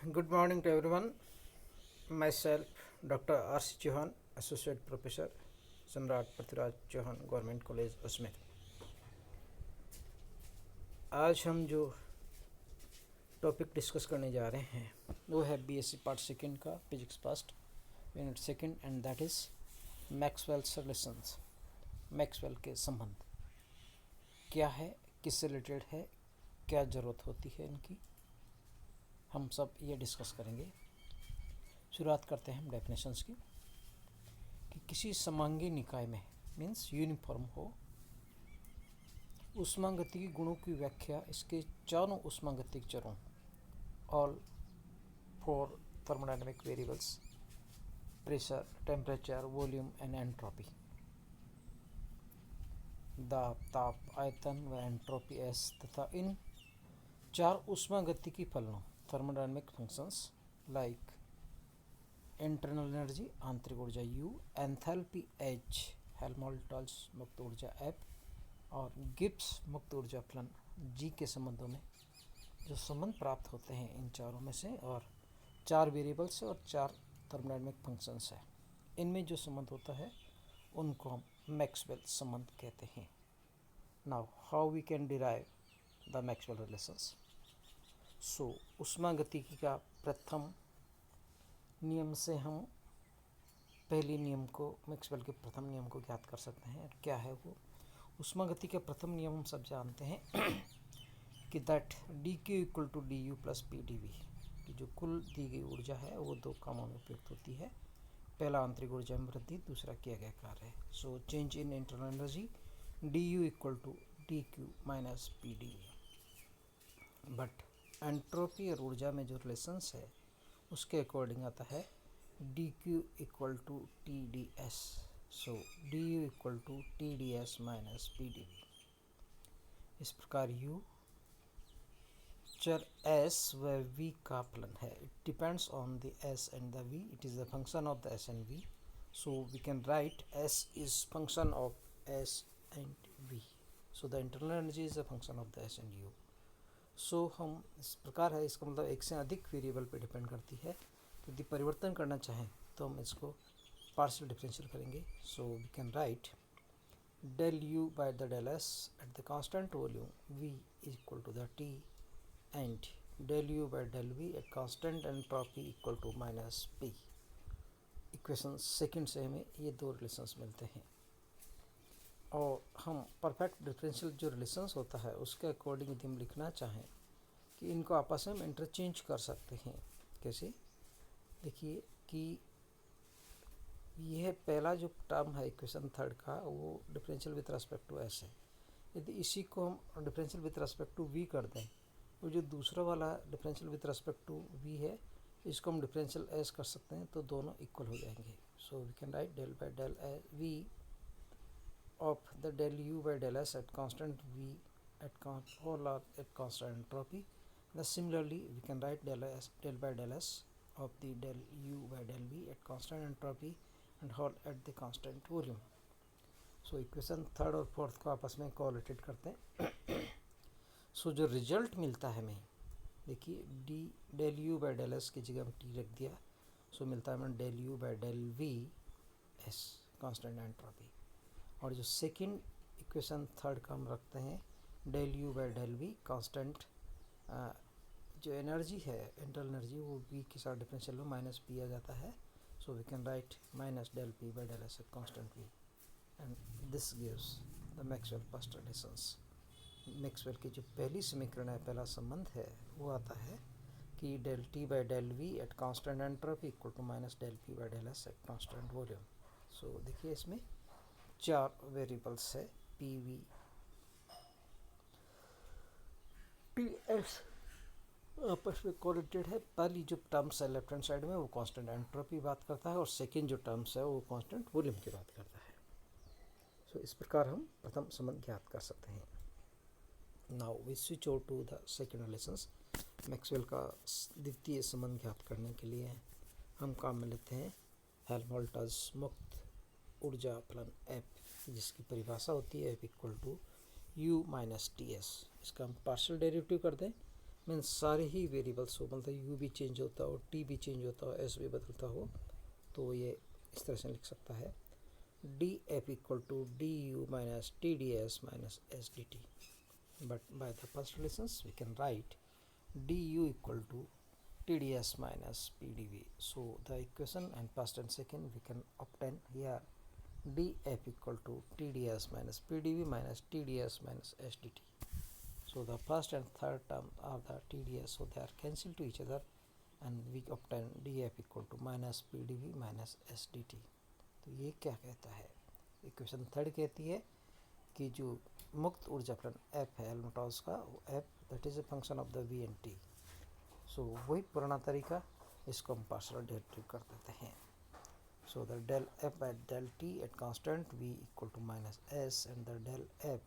Good morning to everyone. Myself, Dr. R.C. Chauhan, Associate Professor, सम्राट Prithviraj Chauhan government college Ajmer. आज हम जो टॉपिक डिस्कस करने जा रहे हैं वो है बीएससी पार्ट सेकेंड का physics first unit second, and that is Maxwell's relations. Maxwell के संबंध क्या है, किससे रिलेटेड है, क्या ज़रूरत होती है इनकी, हम सब ये डिस्कस करेंगे। शुरुआत करते हैं हम डेफिनेशंस की कि किसी समांगी निकाय में मीन्स यूनिफॉर्म हो ऊष्मागतिकी गुणों की व्याख्या इसके चारों ऊष्मागतिक चरों all four thermodynamic variables pressure, temperature, volume and entropy, दाब, ताप, आयतन व एंट्रोपी एस तथा इन चार ऊष्मागतिकी फलनों thermodynamic functions like internal energy आंतरिक ऊर्जा U, एंथैल्पी H, हेल्महोल्ट्ज़ मुक्त ऊर्जा F और गिब्स मुक्त ऊर्जा फलन G के संबंधों में जो संबंध प्राप्त होते हैं इन चारों में से, और चार वेरिएबल्स और चार थर्मोडायनेमिक फंक्शंस है, इनमें जो संबंध होता है उनको हम मैक्सवेल संबंध कहते हैं। Now how we can derive the Maxwell relations. So ऊष्मागतिकी का प्रथम नियम से हम पहले नियम को, मैक्सवेल के प्रथम नियम को ज्ञात कर सकते हैं। क्या है वो? ऊष्मागति का प्रथम नियम हम सब जानते हैं कि that D Q equal to D U plus P D V, कि जो कुल दी गई ऊर्जा है वो दो कामों में उपयुक्त होती है। पहला आंतरिक ऊर्जा में वृद्धि, दूसरा किया गया कार्य है। So change in internal energy D U equal to D Q minus P D V. But entropy और ऊर्जा में जो रिलेशंस है उसके अकॉर्डिंग आता है D Q equal to T D S. So D U equal to T D S minus P D V. इस प्रकार यू चर एस व वी का फलन है। It depends on the S and the V, it is the function of the S and V. So we can write S is function of S and V. So the internal energy is the function of the S and U. So हम इस प्रकार है, इसका मतलब एक से अधिक variable पे डिपेंड करती है। यदि परिवर्तन करना चाहें तो हम इसको पार्शियल डिफरेंशियल करेंगे। So we can write del U by the del S at the constant volume V equal to the T and del U by del V at constant entropy equal to minus P. Equation second से हमें ये दो relations मिलते हैं, और हम perfect differential जो relations होता है उसके अकॉर्डिंग यदि हम लिखना चाहें कि इनको आपस में हम इंटरचेंज कर सकते हैं। कैसे? देखिए कि यह पहला जो टर्म है इक्वेशन थर्ड का वो differential with respect to S है। यदि इसी को हम differential with respect to V कर दें, वो जो दूसरा वाला differential with respect to V है इसको हम डिफरेंशियल एस कर सकते हैं, तो दोनों इक्वल हो जाएंगे। So we can write del by del V of the del u by del s at constant v at whole at constant entropy. Thus similarly we can write del by del s of the del u by del v at constant entropy and whole at the constant volume. So equation third और fourth को आपस में correlated करते हैं। सो जो result मिलता है हमें, देखिए D del U by del S की जगह हम टी रख दिया, सो मिलता है हमें del U by del V S constant entropy. और जो सेकंड इक्वेशन थर्ड का हम रखते हैं del U by del V constant, जो एनर्जी है इंटरनल एनर्जी वो वी के साथ डिफरेंशियल में माइनस पी आ जाता है। So we can write minus del P by del S at constant V, and this gives the Maxwell first relations. Maxwell की जो पहली समीकरण है, पहला संबंध है, वो आता है कि del T by del V at constant entropy equal to minus del P by del S at constant volume. So देखिए इसमें चार वेरिएबल्स है, पी वी टी एस आपस में कोरिलेटेड है। पहली जो टर्म्स है लेफ्ट हैंड साइड में वो कांस्टेंट एंट्रोपी बात करता है, और सेकेंड जो टर्म्स है वो कांस्टेंट वॉल्यूम की बात करता है। सो इस प्रकार हम प्रथम संबंध ज्ञात कर सकते हैं। Now we switch over to the second relations. Maxwell का द्वितीय संबंध ज्ञात करने के लिए हम काम में लेते हैं हेल्महोल्ट्ज़ मुक्त ऊर्जा फलन एफ, जिसकी परिभाषा होती है F equal to U minus T S. इसका हम पार्शियल डेरिवेटिव कर दें, मीन्स सारे ही वेरिएबल्स हो, मतलब यू भी चेंज होता हो, टी भी चेंज होता हो, एस भी बदलता हो, तो ये इस तरह से लिख सकता है D F equal to D U minus T D S minus S D T. But by the first relations we can write du equal to tds minus pdv. So the equation and first and second we can obtain here df equal to tds minus pdv minus tds minus sdt. So the first and third term are the tds, so they are cancelled to each other and we obtain df equal to minus pdv minus sdt. तो ये क्या कहता है, equation third कहती है कि जो मुक्त ऊर्जाफलन एफ है हेल्महोल्ट्ज़ का, वो F that is a function of the V and T. So वही पुराना तरीका, इसको हम पार्शियल डेरिवेटिव कर देते हैं. So the del F by del T at constant V equal to minus S and the del F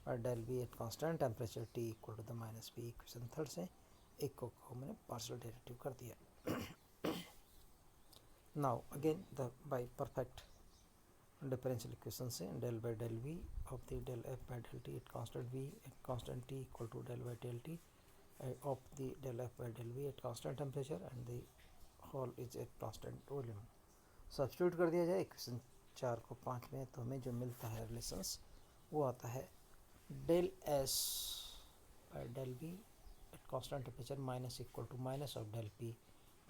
by del V at constant temperature T equal to the minus P. Equation third से एक को मैंने partial derivative कर दिया. Now again the by perfect differential equation से del by del v of the del f by del t at constant v at constant t equal to del by del t of the del f by del v at constant temperature and the whole is at constant volume. Substitute कर दिया जाए equation 4 को 5 में, तो हमें जो मिलता है रिलेशंस वो आता है del s by del v at constant temperature minus equal to minus of del p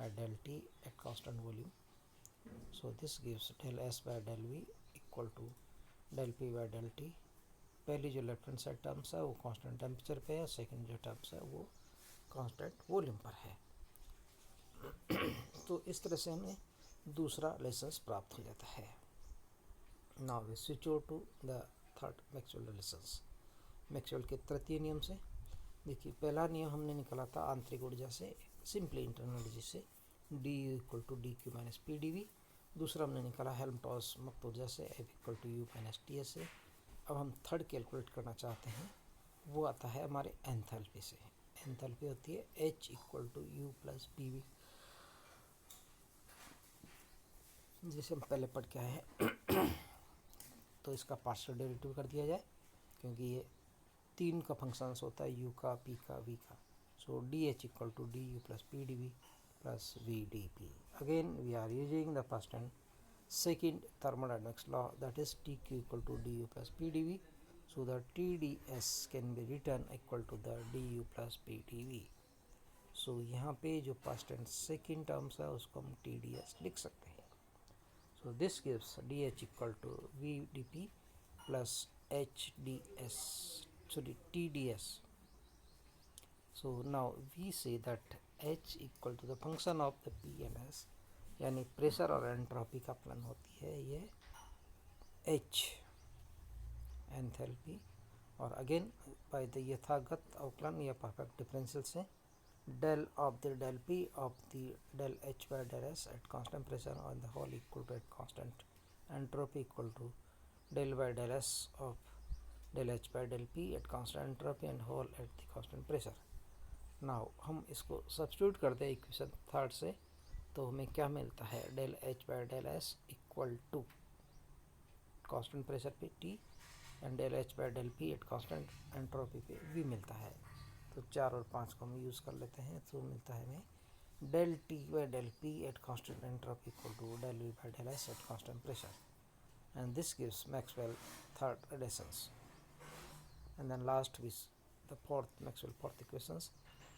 by del t at constant volume. So this gives del s by del v equal to del P by del T. पहली जो left hand side terms है वो constant temperature पे है, second जो terms है वो constant volume पर है. तो इस तरह से हमें दूसरा रिलेशंस प्राप्त हो जाता है. Now we switch over to the third Maxwell relations. Maxwell के तृतीय नियम से देखिए, पहला नियम हमने निकाला था आंतरिक ऊर्जा से, सिंपली इंटरनल एनर्जी से, D U equal to D Q minus P D V. दूसरा हमने निकाला हेल्महोल्ट्ज़ मुक्त ऊर्जा से, F equal to U minus T S से. अब हम थर्ड कैलकुलेट करना चाहते हैं, वो आता है हमारे एंथैल्पी से. एंथैल्पी होती है H equal to U plus P V, जिसे हम पहले पढ़ के आए हैं. तो इसका पार्शियल डेरिवेटिव कर दिया जाए, क्योंकि ये तीन का फंक्शंस होता है, यू का, पी का, वी का. So D H equal to D U plus P D V plus VdP. Again we are using the first and second thermodynamics law, that is TQ equal to du plus PdV. So the TdS can be written equal to the du plus PdV. So यहाँ पे जो first and second terms है उसको हम TdS लिख सकते हैं. So this gives dH equal to VdP plus HdS, sorry TdS. So now we say that H equal to the function of the P and S, यानी pressure और entropy का फलन होती है ये H एंथैल्पी. और अगेन बाय द यथागत अवकलन या परफेक्ट डिफरेंशियल से del of the del P of the del H by del S at constant pressure और the whole equal to at constant entropy equal to del by del S of del H by del P at constant entropy and whole at the constant pressure. Now हम इसको substitute करते हैं equation third से, तो हमें क्या मिलता है, del H by del S equal to constant pressure पे T and del H by del P at constant entropy पे वी मिलता है. तो 4 और 5 को हम यूज़ कर लेते हैं, तो मिलता है हमें del T by del P at constant entropy equal to del V by del S at constant pressure. And this gives Maxwell third relations. And then last which the fourth Maxwell fourth equations,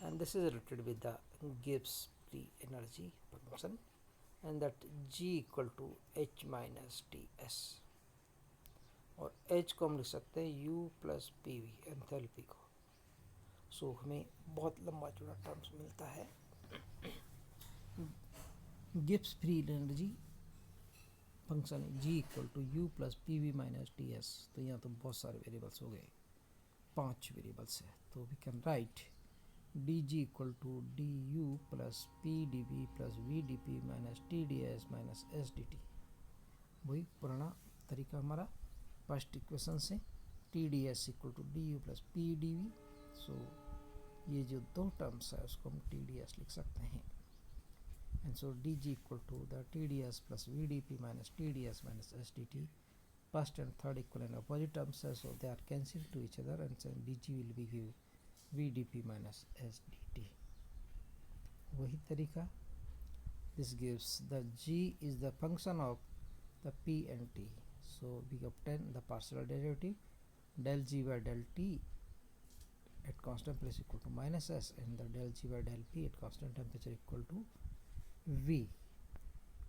and this is related with the Gibbs free energy function, and that G equal to H minus TS. और H को हम लिख सकते हैं U plus P V enthalpy को. सो हमें बहुत लंबा चौड़ा टर्म्स मिलता है. Gibbs free energy function G equal to U plus P V minus T S. तो यहाँ तो बहुत सारे वेरिएबल्स हो गए, 5 वेरिएबल्स है. तो we can write dg equal to D U plus P D V plus V D P minus T D S minus S D T. वही पुराना तरीका हमारा फर्स्ट इक्वेशन से, T D S equal to D U plus P D V. So ये जो दो terms है उसको हम टी डी एस लिख सकते हैं. And so D G equal to the T D S plus V D P minus T D S minus S D T. First and third equal and opposite terms है, so they are cancel to each other, and D G will be give V D P minus S D T. वही तरीका, this gives the g is the function of the p and t, so we obtain the partial derivative del g by del t at constant pressure equal to minus s, and the del g by del p at constant temperature equal to v.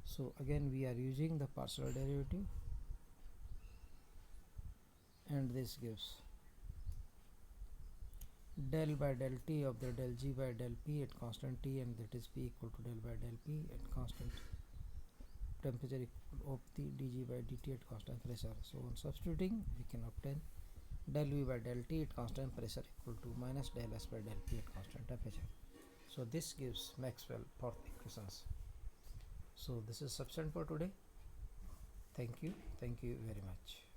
So again we are using the partial derivative, and this gives del by del t of the del g by del p at constant t, and that is p equal to del by del p at constant temperature of the dg by dt at constant pressure. So on substituting, we can obtain del v by del t at constant pressure equal to minus del s by del p at constant temperature. So this gives Maxwell fourth equations. So this is sufficient for today. Thank you very much.